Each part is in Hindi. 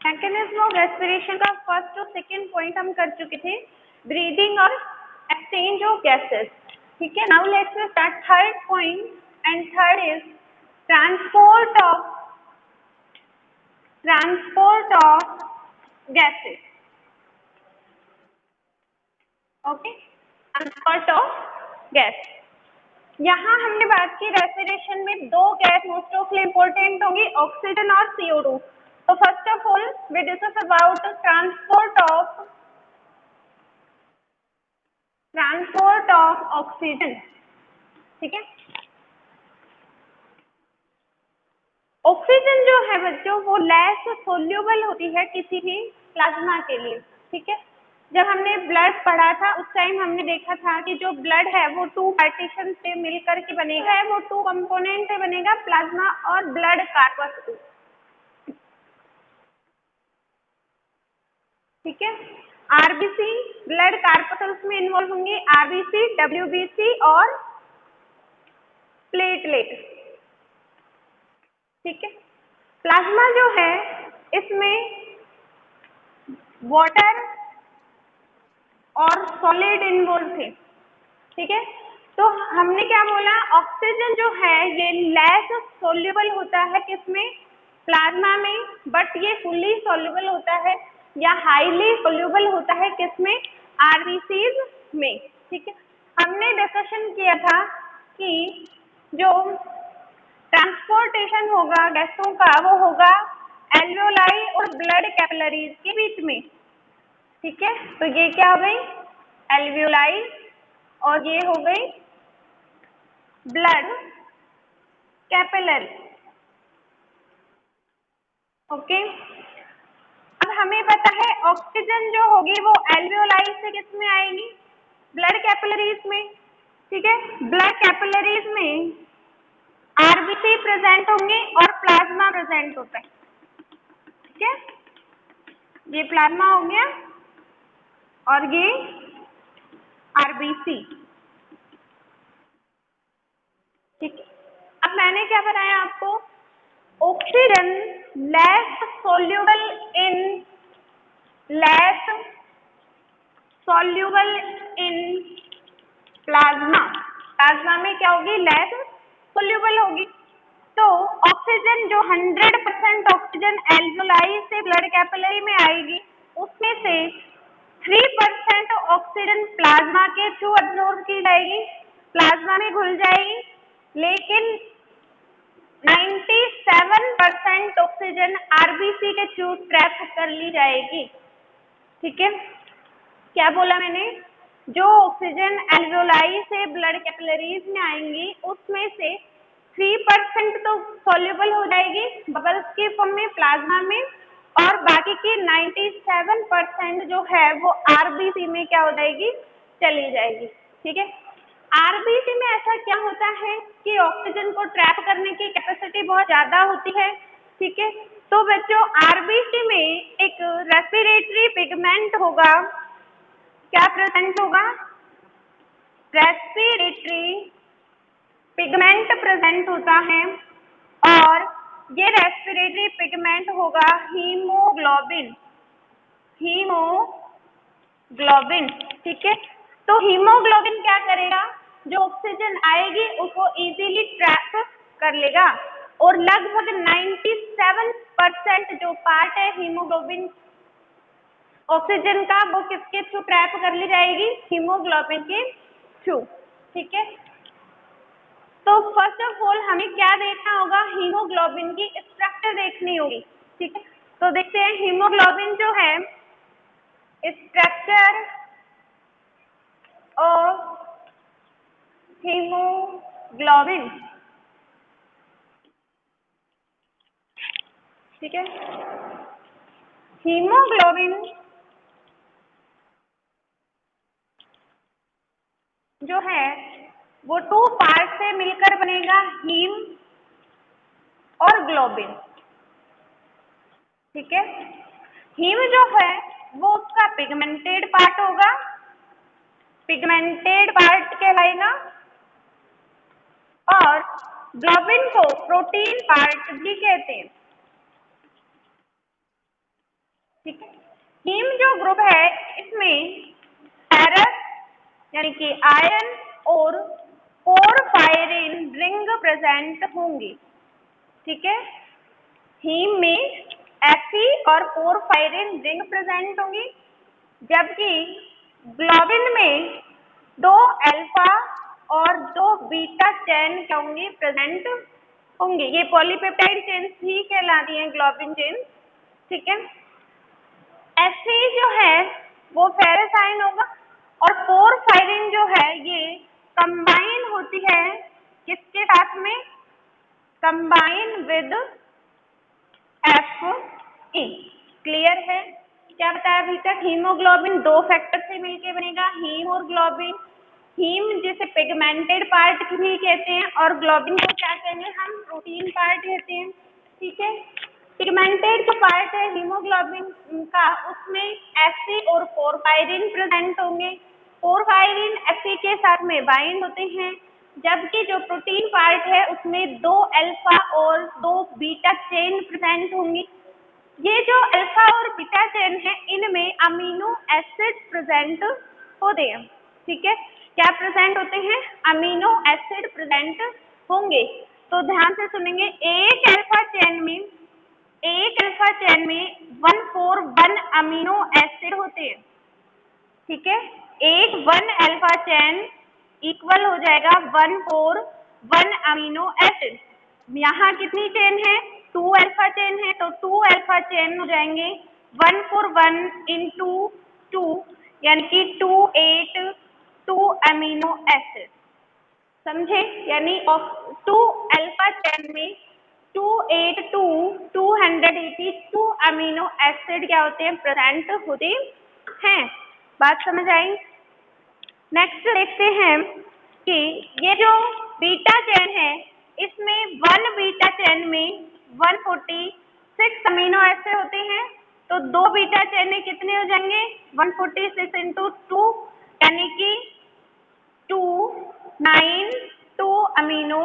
मैकेनिज्म ऑफ रेस्पिरेशन का फर्स्ट और सेकेंड पॉइंट हम कर चुके थे, ब्रीदिंग और एक्सचेंज ऑफ गैसेस। ठीक है, now let's start third point, and third is transport of gases. Okay, transport of gas. यहाँ हमने बात की रेस्पिरेशन में दो गैस मोस्ट ऑफली इंपॉर्टेंट होंगी, ऑक्सीजन और CO2। तो first of all we discuss about transport of oxygen. ठीक है, ऑक्सीजन जो है बच्चों वो लेस सोल्यूबल होती है किसी भी प्लाज्मा के लिए। ठीक है, जब हमने ब्लड पढ़ा था उस टाइम हमने देखा था कि जो ब्लड है वो टू पार्टीशन से मिलकर के बनेगा, है वो टू कंपोनेंट से बनेगा, प्लाज्मा और ब्लड कार्पस। ठीक है, आरबीसी ब्लड कार्पसल्स में इन्वॉल्व होंगे, आरबीसी, डब्ल्यूबीसी और प्लेटलेट। ठीक है, प्लाज्मा जो है इसमें वाटर और सॉलिड इन्वॉल्व थे। ठीक है, तो हमने क्या बोला, ऑक्सीजन जो है ये लेस सोल्यूबल होता है किसमें, प्लाज्मा में, बट ये फुल्ली सोल्यूबल होता है या हाईली सोल्यूबल होता है किसमें, आरबीसीज में। ठीक है, हमने डिस्कशन किया था कि जो ट्रांसपोर्टेशन होगा गैसों का वो होगा एल्वियोलाई और ब्लड कैपिलरीज के बीच में। ठीक है, तो ये क्या हो गई, एल्वियोलाई, और ये हो गई ब्लड कैपिलरी। ओके, अब हमें पता है ऑक्सीजन जो होगी वो एल्वियोलाई से किस में आएगी, ब्लड कैपिलरीज में। ठीक है, ब्लड कैपिलरीज में आरबीसी प्रेजेंट होंगे और प्लाज्मा प्रेजेंट होता है। ठीक है, ये प्लाज्मा हो गया और ये आरबीसी। ठीक है, अब मैंने क्या बताया आपको, oxygen less soluble in plasma. Plasma में क्या होगी, लेस सोल्यूबल होगी। तो ऑक्सीजन जो 100% ऑक्सीजन एल्वियोलाई से ब्लड कैपिलरी में आएगी, उसमें से 3% ऑक्सीजन प्लाज्मा के थ्रू अब्सॉर्ब की जाएगी, प्लाज्मा में घुल जाएगी, लेकिन 97% ऑक्सीजन आरबीसी के थ्रू ट्रैप कर ली जाएगी। ठीक है, क्या बोला मैंने, जो ऑक्सीजन एल्वियोलाई से ब्लड कैपिलरीज में आएंगी उसमें से 3% तो सॉल्युबल हो जाएगी बबल्स के फॉर्म में प्लाज्मा में, और बाकी की 97% जो है वो आरबीसी में क्या हो जाएगी, चली जाएगी। ठीक है, आरबीसी में ऐसा क्या होता है कि ऑक्सीजन को ट्रैप करने की कैपेसिटी बहुत ज्यादा होती है। ठीक है, तो बच्चों आरबीसी में एक रेस्पिरेटरी पिगमेंट होगा, क्या प्रेजेंट होगा, रेस्पिरेटरी पिगमेंट प्रेजेंट होता है, और ये रेस्पिरेटरी पिगमेंट होगा हीमोग्लोबिन। ठीक है, तो हीमोग्लोबिन क्या करेगा, जो ऑक्सीजन आएगी उसको इजीली ट्रैप कर लेगा, और लगभग 97% जो पार्ट है हीमोग्लोबिन ऑक्सीजन का वो किसके थ्रू ट्रैप कर ली जाएगी, हीमोग्लोबिन के थ्रू। ठीक है, तो फर्स्ट ऑफ ऑल हमें क्या देखना होगा, हीमोग्लोबिन की स्ट्रक्चर देखनी होगी। ठीक है, तो देखते हैं हीमोग्लोबिन जो है, स्ट्रक्चर ऑफ हीमोग्लोबिन। ठीक है, हीमोग्लोबिन जो है वो टू पार्ट से मिलकर बनेगा, हीम और ग्लोबिन। ठीक है, हीम जो है वो उसका पिगमेंटेड पार्ट होगा, पिगमेंटेड पार्ट कहलाएगा, और ग्लोबिन को प्रोटीन पार्ट भी कहते हैं। ग्रुप है इसमें फेरस यानी कि आयरन और पोरफायरिन रिंग प्रेजेंट होंगी, ठीक है। हीम में Fe और पोरफायरिन रिंग प्रेजेंट होंगी, जबकि ग्लोबिन में 2 अल्फा और 2 बीटा चेन क्या होंगी, प्रेजेंट होंगे। ये पॉलीपेप्टाइड चेन्स ही कहलाती हैं ग्लोबिन चेन, ठीक है। Fe जो है वो फेरस आयन होगा और पोरफायरिन जो है ये कंबाइन होती है किसके साथ में, कंबाइन विद Fe। क्लियर है। क्या बताया अभी तक, हीमोग्लोबिन 2 फैक्टर से मिलके बनेगा, हीम और ग्लोबिन। हीम जिसे पिगमेंटेड पार्ट भी कहते हैं और ग्लोबिन को क्या कहेंगे हम, प्रोटीन पार्ट कहते हैं, ठीक है। पिगमेंटेड जो पार्ट है हीमोग्लोबिन का उसमें Fe और पोरफायरिन प्रेजेंट होंगे। पोरफायरिन Fe के साथ में बाइंड होते हैं, जबकि जो प्रोटीन पार्ट है उसमें 2 अल्फा और 2 बीटा चेन प्रेजेंट होंगी। ये जो अल्फा और बीटा चेन है इनमें अमीनो एसिड प्रेजेंट होते हैं, ठीक है। क्या प्रेजेंट होते हैं, अमीनो एसिड प्रेजेंट होंगे। तो ध्यान से सुनेंगे, एक अल्फा चेन में 141 अमीनो एसिड होते हैं, ठीक है। एक 1 अल्फा चेन इक्वल हो जाएगा 141 अमीनो एसिड। यहाँ कितनी चेन है, 2 अल्फा चेन है, तो 2 अल्फा चेन हो जाएंगे 141 इंटू 2 यानी कि 282 अमीनो एसिड, समझे। यानी 2 अल्फा चेन में 282 अमीनो एसिड क्या होते हैं, प्रेजेंट होते हैं। बात समझ आई। नेक्स्ट देखते हैं कि ये जो बीटा चेन है इसमें 1 बीटा चेन में 146 अमीनो एसिड होते हैं, तो 2 बीटा चेन में कितने हो जाएंगे, 146 इंटू 2 यानी कि 292 अमीनो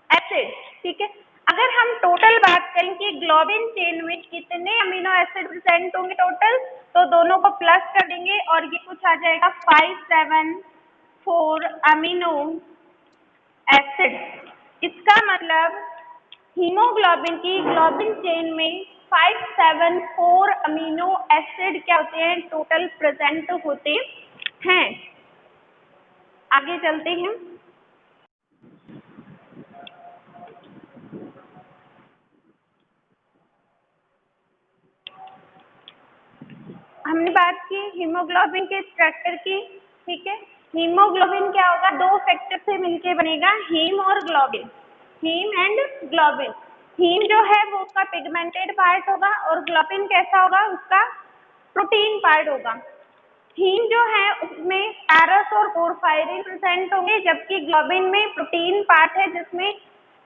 एसिड, ठीक है। अगर हम टोटल बात करें कि ग्लोबिन चेन में कितने अमीनो एसिड प्रेजेंट होंगे टोटल, तो दोनों को प्लस कर देंगे और ये कुछ आ जाएगा 574 अमीनो एसिड। इसका मतलब हीमोग्लोबिन की ग्लोबिन चेन में 574 अमीनो एसिड क्या होते हैं, टोटल प्रेजेंट होते हैं। आगे चलते हैं। हमने बात की हीमोग्लोबिन के स्ट्रक्चर की, ठीक है। हीमोग्लोबिन क्या होगा, 2 फैक्टर से मिलके बनेगा, हीम और globin, haem and globin. Haem जो है वो उसका पिगमेंटेड पार्ट होगा और ग्लोबिन कैसा होगा, उसका प्रोटीन पार्ट होगा। हीम जो है उसमें पैरस और पोरफायरिन प्रेजेंट होंगे, जबकि ग्लोबिन में प्रोटीन पार्ट है जिसमें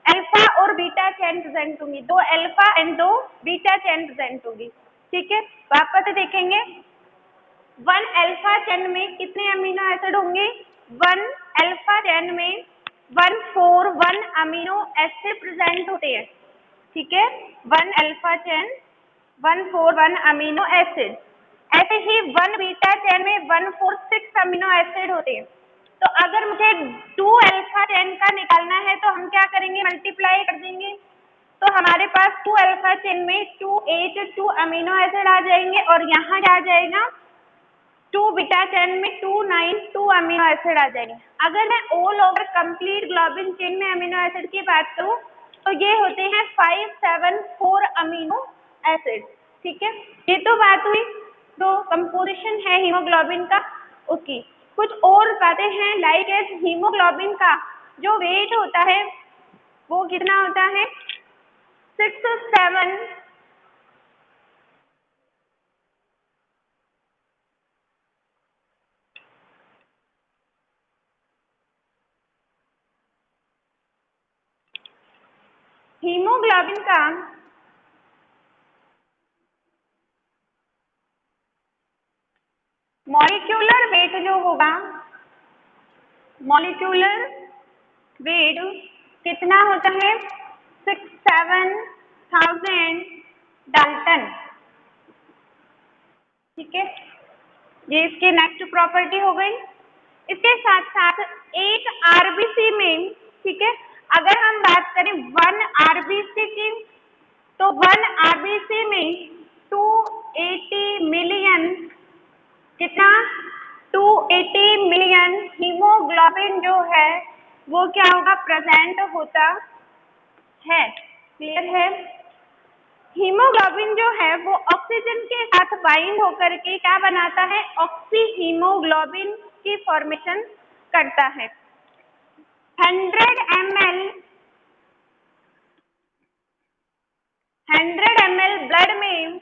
अल्फा और बीटा चेन प्रेजेंट होंगी, 2 alpha and 2 beta chain present होगी, ठीक है। वापस देखेंगे, 1 अल्फा चेन में कितने अमीनो एसिड होंगे, 1 अल्फा चेन में 141 अमीनो एसिड प्रेजेंट होते हैं, ठीक है। 1 अल्फा चेन 141 अमीनो एसिड। ऐसे ही 1 बीटा चेन में 146 अमीनो एसिड होते हैं। तो अगर मुझे 2 अल्फा चेन का निकालना है तो हम क्या करेंगे, मल्टीप्लाई कर देंगे, तो हमारे पास 2 अल्फा चेन में 282 अमीनो एसिड आ जाएंगे और यहाँ क्या आ जाएगा, 2 बीटा चेन में 292 अमीनो एसिड आ जाएंगे। अगर मैं all over complete globin chain में अमीनो एसिड की बात करूँ तो ये होते हैं 574 अमीनो एसिड, ठीक है। ये तो बात हुई जो कंपोजिशन है हीमोग्लोबिन का उसकी। कुछ और बातें हैं, लाइक एज हीमोग्लोबिन का जो वेट होता है वो कितना होता है, 6-7 हीमोग्लोबिन का मॉलिक्यूलर वेट जो होगा, मॉलिक्यूलर वेट कितना होता है, 6-7,000 डाल्टन, ठीक है। ये इसकी नेक्स्ट प्रॉपर्टी हो गई। इसके साथ साथ एक आरबीसी में, ठीक है, अगर हम बात करें 1 आरबीसी की, तो 1 आरबीसी में 280 मिलियन, कितना, 280 मिलियन हीमोग्लोबिन जो है वो क्या होगा, प्रेजेंट होता है। क्लियर है? हीमोग्लोबिन जो है वो ऑक्सीजन के साथ बाइंड होकर के क्या बनाता है, ऑक्सी हीमोग्लोबिन की फॉर्मेशन करता है। 100 ml ब्लड में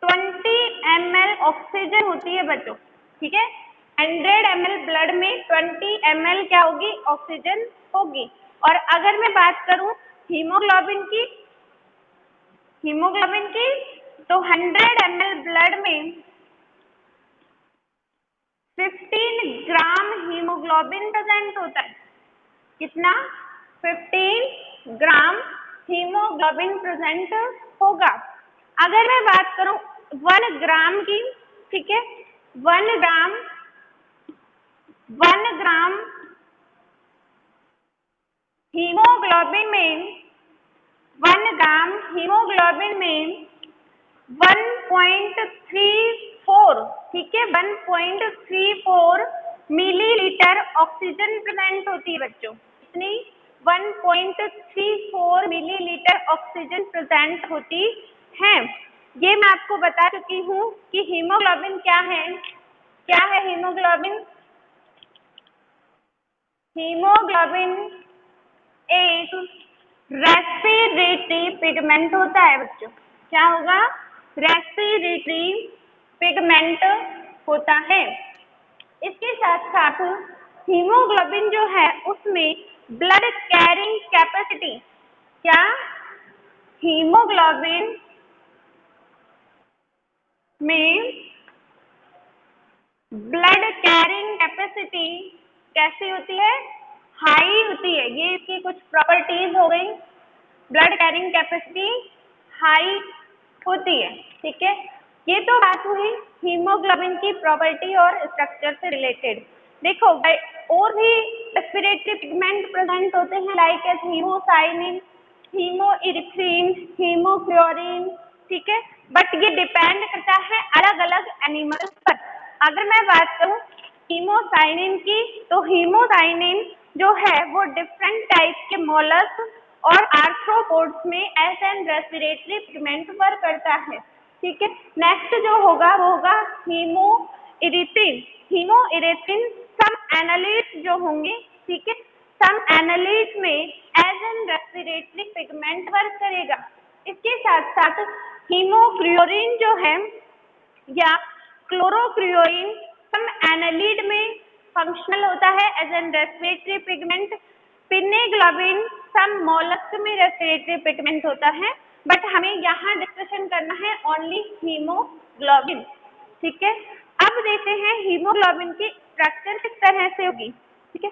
20 ml ऑक्सीजन होती है बच्चों, ठीक है। 100 ml ब्लड में 20 ml क्या होगी, ऑक्सीजन होगी। और अगर मैं बात करूं हीमोग्लोबिन की, तो 100 ml ब्लड में 15 ग्राम हीमोग्लोबिन प्रेजेंट होता है। कितना, 15 ग्राम हीमोग्लोबिन प्रेजेंट होगा। अगर मैं बात करूं 1 ग्राम की, ठीक है, 1 ग्राम हीमोग्लोबिन में 1 ग्राम हीमोग्लोबिन में 1.34, ठीक है, 1.34 मिलीलीटर ऑक्सीजन प्रेजेंट होती है बच्चों। कितनी, 1.34 मिलीलीटर ऑक्सीजन प्रेजेंट होती है। ये मैं आपको बता चुकी हूँ कि हीमोग्लोबिन क्या है। क्या है हीमोग्लोबिन? हीमोग्लोबिन एक रेस्पिरेटरी पिगमेंट होता है बच्चों। क्या होगा? रेस्पिरेटरी पिगमेंट होता है। इसके साथ साथ हीमोग्लोबिन जो है उसमें ब्लड कैरिंग कैपेसिटी, क्या, हीमोग्लोबिन में ब्लड कैरिंग कैपेसिटी कैसी होती है, हाई होती है। ये इसकी कुछ प्रॉपर्टीज हो गई। ब्लड कैरिंग कैपेसिटी हाई होती है, ठीक है। ये तो बात हुई हीमोग्लोबिन की प्रॉपर्टी और स्ट्रक्चर से रिलेटेड। देखो और भी रेस्पिरेटरी पिगमेंट प्रेजेंट होते हैं, लाइक एज हीमोसाइनिन, हीमोइरिथ्रिन, हीमोक्लोरिन, ठीक है, बट ये डिपेंड करता है अलग अलग एनिमल्स पर। अगर मैं बात करूं हीमोसाइनिन की, तो हीमोसाइनिन जो है वो डिफरेंट टाइप के मोलस्क और आर्थ्रोपोड्स में as an respiratory pigment work करता है, ठीक है। नेक्स्ट जो होगा वो होगा हीमोइरिथ्रिन। हीमोइरिथ्रिन सम एनालिड्स जो होंगे, ठीक है, सम एनालिड्स में as an respiratory pigment work करेगा। इसके साथ साथ हीमोक्लोरिन जो है या क्लोरोक्लोरिन सम एनालिड में फंक्शनल होता है as an respiratory pigment. Pinnaglobin some mollusc में रेस्पिरेटरी पिगमेंट होता है, बट हमें यहाँ डिस्कशन करना है ओनली हीमोग्लोबिन, ठीक है। अब देखते हैं हीमोग्लोबिन की स्ट्रक्चर किस तरह से होगी, ठीक है।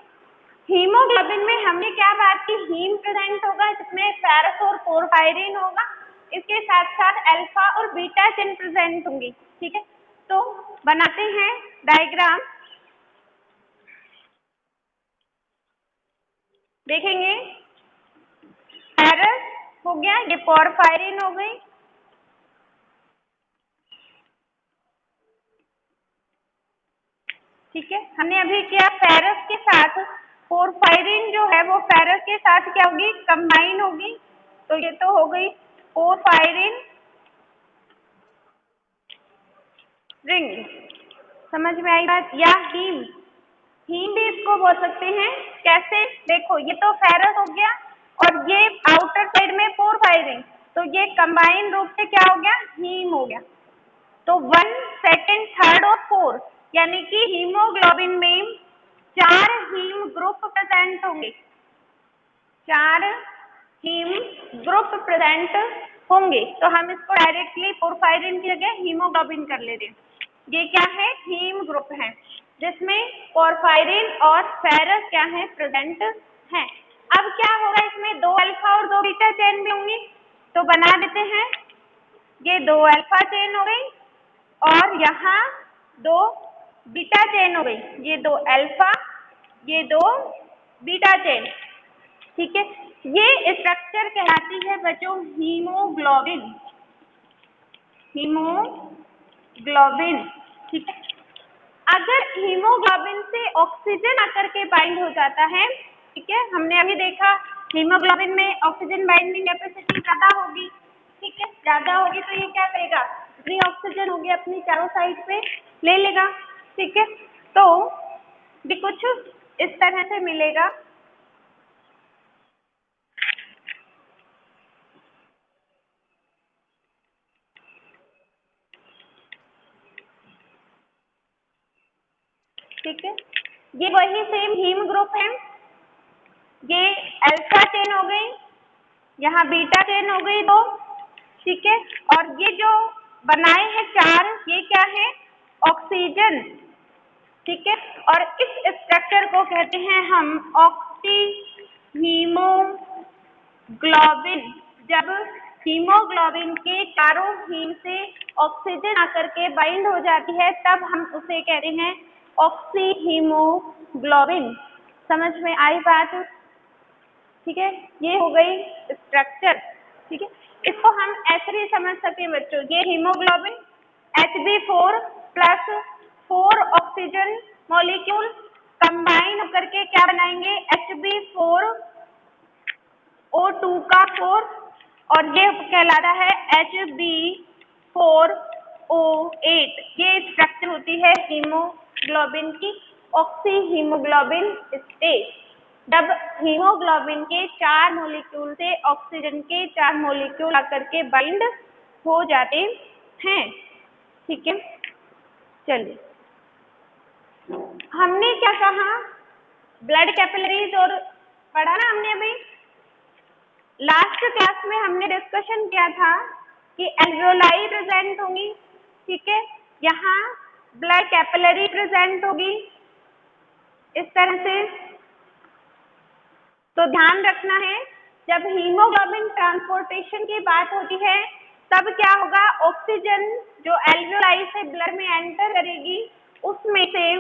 हीमोग्लोबिन में हमने क्या बात की, हीम प्रेजेंट होगा जिसमें फेरस और पोरफायरिन होगा। इसके साथ साथ अल्फा और बीटा चेन प्रेजेंट होंगी, ठीक है। तो बनाते हैं डायग्राम, देखेंगे। फेरस हो गया, ये पोरफायरिन हो गई, ठीक है। हमने अभी किया फेरस के साथ पोरफायरिन जो है वो फेरस के साथ क्या होगी, कंबाइन होगी। तो ये तो हो गई पोरफायरिन रिंग, समझ में आई बात। या हीम, हीम भी इसको बोल सकते हैं। कैसे, देखो ये तो फेरस हो गया और ये आउटर साइड में पोरफायरिन, तो ये कंबाइन रूप से क्या हो गया, हीम हो गया। तो 1, 2, 3 और 4 यानी कि हीमोग्लोबिन में 4 हीम ग्रुप प्रेजेंट होंगे, 4 हीम ग्रुप प्रेजेंट होंगे। तो हम इसको डायरेक्टली पोरफायरिन की जगह हीमोग्लोबिन कर लेते हैं। ये क्या है, हीम ग्रुप है जिसमें पोरफायरिन और फेरस क्या है, प्रेजेंट है। अब क्या होगा, इसमें 2 अल्फा और 2 बीटा चेन भी होंगी, तो बना देते हैं। ये 2 अल्फा चेन हो गई और यहाँ दो बीटा चेन हो गई, ये दो अल्फा, ये दो बीटा चेन, ठीक है। ये स्ट्रक्चर कहलाती है बच्चों हीमोग्लोबिन, हीमोग्लोबिन, ठीक है। अगर हीमोग्लोबिन से ऑक्सीजन आकर के बाइंड हो जाता है, ठीक है, हमने अभी देखा हीमोग्लोबिन में ऑक्सीजन बाइंडिंग कैपेसिटी ज्यादा होगी, ठीक है, ज्यादा होगी तो ये क्या करेगा, फ्री ऑक्सीजन होगी अपनी चारों साइड पे ले लेगा, ठीक है। तो भी कुछ इस तरह से मिलेगा, ठीक है। ये वही सेम हीम ग्रुप है, ये अल्फा चेन हो गई, यहाँ बीटा चेन हो गई दो, ठीक है। और ये जो बनाए हैं चार, ये क्या है, ऑक्सीजन, ठीक है। और इस स्ट्रक्चर को कहते हैं हम ऑक्सी हीमोग्लोबिन। जब हीमोग्लोबिन के चारों हीम से ऑक्सीजन आकर के बाइंड हो जाती है तब हम उसे कहते हैं ऑक्सी हीमोग्लोबिन। समझ में आई बात, ठीक है। ये हो गई स्ट्रक्चर, ठीक है। इसको हम ऐसे भी समझ सकते हैं बच्चों, ये haemoglobin Hb4 plus 4 oxygen molecule combine होकर के क्या बनाएंगे, Hb4O2 का 4, और ये कहलाता है Hb4O8। ये स्ट्रक्चर होती है हीमोग्लोबिन की, ऑक्सी हीमोग्लोबिन स्टेट। जब हीमोग्लोबिन के 4 मॉलिक्यूल से ऑक्सीजन के 4 मॉलिक्यूल आकर के बाइंड हो जाते हैं, ठीक है। चलिए, हमने क्या कहा, ब्लड कैपिलरीज और पढ़ा ना हमने अभी लास्ट क्लास में, हमने डिस्कशन किया था कि एल्वियोलाई प्रेजेंट होंगी, ठीक है, यहाँ ब्लड कैपिलरी प्रेजेंट होगी इस तरह से। तो ध्यान रखना है, जब हीमोग्लोबिन ट्रांसपोर्टेशन की बात होती है तब क्या होगा, ऑक्सीजन जो एल्वियोलाई से ब्लड में एंटर करेगी उसमें से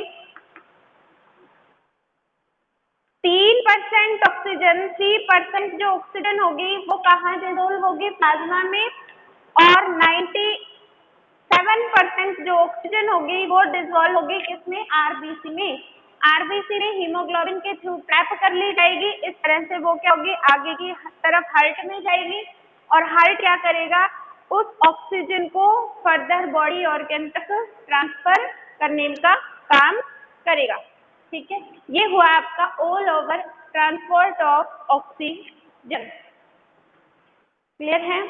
3% ऑक्सीजन, 3% जो ऑक्सीजन होगी वो कहाँ डिसोल्व होगी, प्लाज्मा में, और 97% जो ऑक्सीजन होगी वो डिसॉल्व होगी किसमें, आरबीसी में। आरबीसी में हीमोग्लोबिन के थ्रू ट्रैप कर ली जाएगी, इस तरह से वो क्या होगी, आगे की तरफ हार्ट में जाएगी, और हार्ट क्या करेगा, उस ऑक्सीजन को फर्दर बॉडी ऑर्गन तक ट्रांसफर करने का काम करेगा, ठीक है। ये हुआ आपका all over transport of oxygen, clear है।